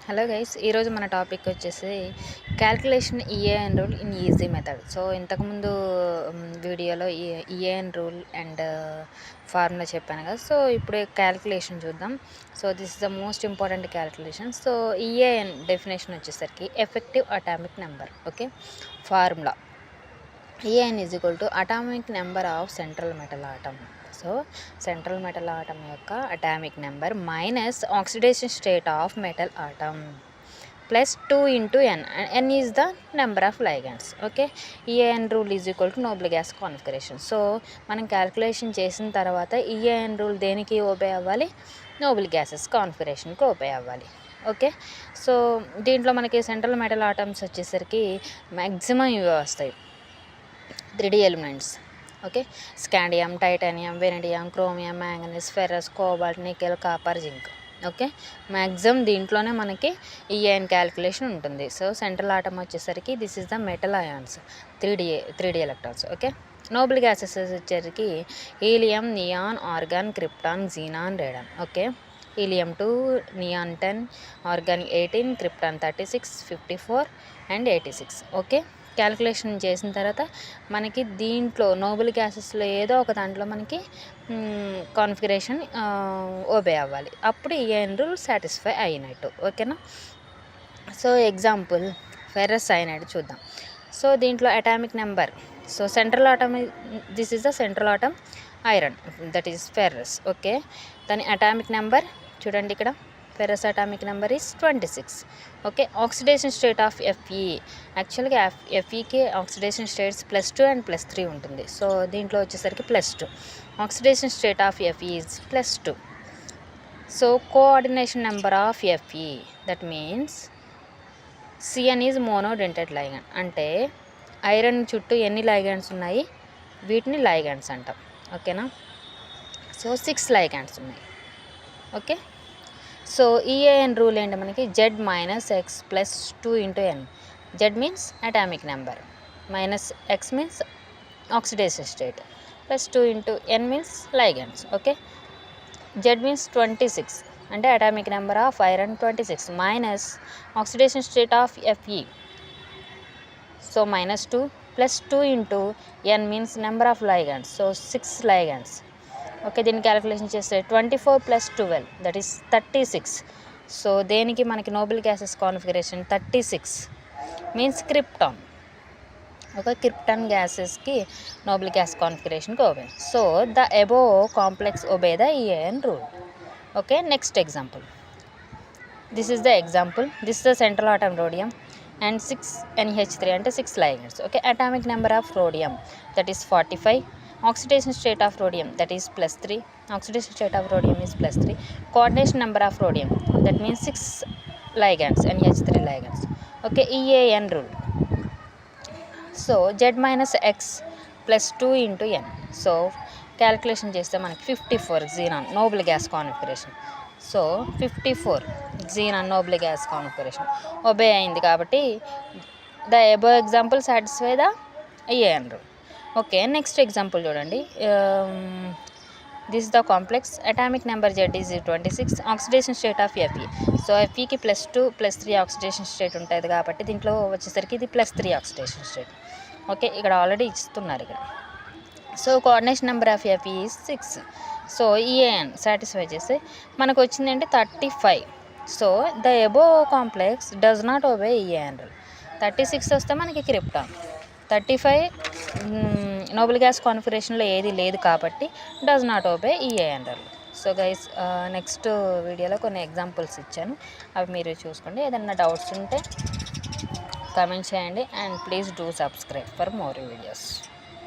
Hello guys, ఈరోజు మన topic వచ్చేసి calculation EAN rule in easy method. So ఇంతకుముందు వీడియోలో ఈఏఎన్ రూల్ అండ్ ఫార్ములా చెప్పాను కదా. సో ఇప్పుడు క్యాల్కులేషన్ చూద్దాం. So this is the most important calculation. So EAN definition వచ్చేసరికి effective atomic number. Okay, formula EAN is equal to atomic number of central metal atom. So central metal atom యొక్క atomic number minus oxidation state of metal atom plus 2 into n. n is the number of ligands. Okay, EAN rule is equal to noble gas configuration. So మనం calculation చేసిన తర్వాత EAN rule దేనికి obey అవ్వాలి? Noble gases కాన్ఫిగరేషన్కి obey అవ్వాలి. Okay, so దీంట్లో మనకి central metal atoms వచ్చేసరికి మ్యాక్సిమం ఇవే వస్తాయి, 3D elements. Okay, scandium, titanium, vanadium, chromium, manganese, ferrous, cobalt, nickel, copper, zinc. Okay, maximum దీంట్లోనే మనకి ఈఏఎన్ క్యాల్కులేషన్ ఉంటుంది. సో సెంట్రల్ ఆటమ్ వచ్చేసరికి this is the metal ions, 3D electrons. Okay, noble gases వచ్చేసరికి helium, neon, argon, krypton, xenon, radon. Okay, helium 2, neon 10, argon 18, krypton 36, 54 and 86. Okay, calculation చేసిన తర్వాత మనకి దీంట్లో Nobel గ్యాసెస్లో ఏదో ఒక దాంట్లో మనకి కాన్ఫిగరేషన్ ఓబే అవ్వాలి, అప్పుడు ఈఏఎన్ రూల్ సాటిస్ఫై అయినట్టు. ఓకేనా. సో ఎగ్జాంపుల్ ఫెర్రస్ సైనైడ్ చూద్దాం. సో దీంట్లో atomic number, so central atom, this is the central atom iron, that is ferrous. Okay, దాని అటామిక్ నెంబర్ చూడండి ఇక్కడ, ferrous atomic number is 26. Okay, oxidation state of F E, యాక్చువల్గా ఎఫ్ఈకి oxidation states +2 and +3 ఉంటుంది. So దీంట్లో వచ్చేసరికి +2. Oxidation state of FE is +2. So coordination number of FE, that means CN is monodentate ligand. అంటే iron చుట్టూ ఎన్ని లైగాండ్స్ ఉన్నాయి, వీటిని లైగాండ్స్ అంటాం. ఓకేనా. సో 6 లైగాండ్స్ ఉన్నాయి. ఓకే, సో ఈఏఎన్ రూల్ ఏంటి మనకి, Z minus X plus 2 into n. Z means atomic number, minus X means oxidation state, plus 2 into n means ligands. Okay, Z means 26 అంటే atomic number of iron 26 minus oxidation state of Fe. So -2 plus 2 into n means number of ligands, so 6 ligands. Okay, దీన్ని calculation చేస్తే 24 + 12 that is 36. So దేనికి మనకి noble gases configuration 36 means krypton. Okay, krypton గ్యాసెస్కి noble gas కాన్ఫిగరేషన్కి obey. So the above complex obey the EAN rule. Okay, next example, this is the example, this is the central atom rhodium and 6 NH3 అంటే 6 ligands. Okay, atomic number of rhodium that is 45. Oxidation state of rhodium, that is +3. Oxidation state of rhodium is +3. Coordination number of rhodium, that means 6 ligands, NH3 ligands. Okay, EAN rule. So Z minus X plus 2 into n. So calculation చేస్తే మనకి 54 xenon noble gas configuration. So 54 xenon noble gas configuration obey అయింది కాబట్టి the above example satisfy the EAN rule. Okay, next example చూడండి. This the complex atomic number Z is 26. Oxidation state of Fe. So Feకి +2 +3 oxidation state ఉంటుంది కాబట్టి దీంట్లో వచ్చేసరికి ఇది +3 oxidation state. Okay, ఇక్కడ ఆల్రెడీ ఇస్తున్నారు ఇక్కడ. So coordination number of Fe is 6. So EAN satisfy చేస్తే మనకు వచ్చింది అంటే 35. So the above complex does not obey EAN rule. 36 వస్తే మనకి క్రిప్టాన్, 35 నోబెల్ గ్యాస్ కాన్ఫిగరేషన్లో ఏది లేదు కాబట్టి does not obey EAN rule. So guys, next వీడియోలో కొన్ని ఎగ్జాంపుల్స్ ఇచ్చాను, అవి మీరు చూసుకోండి. ఏదైనా డౌట్స్ ఉంటే కామెంట్ చేయండి and please do subscribe for more videos.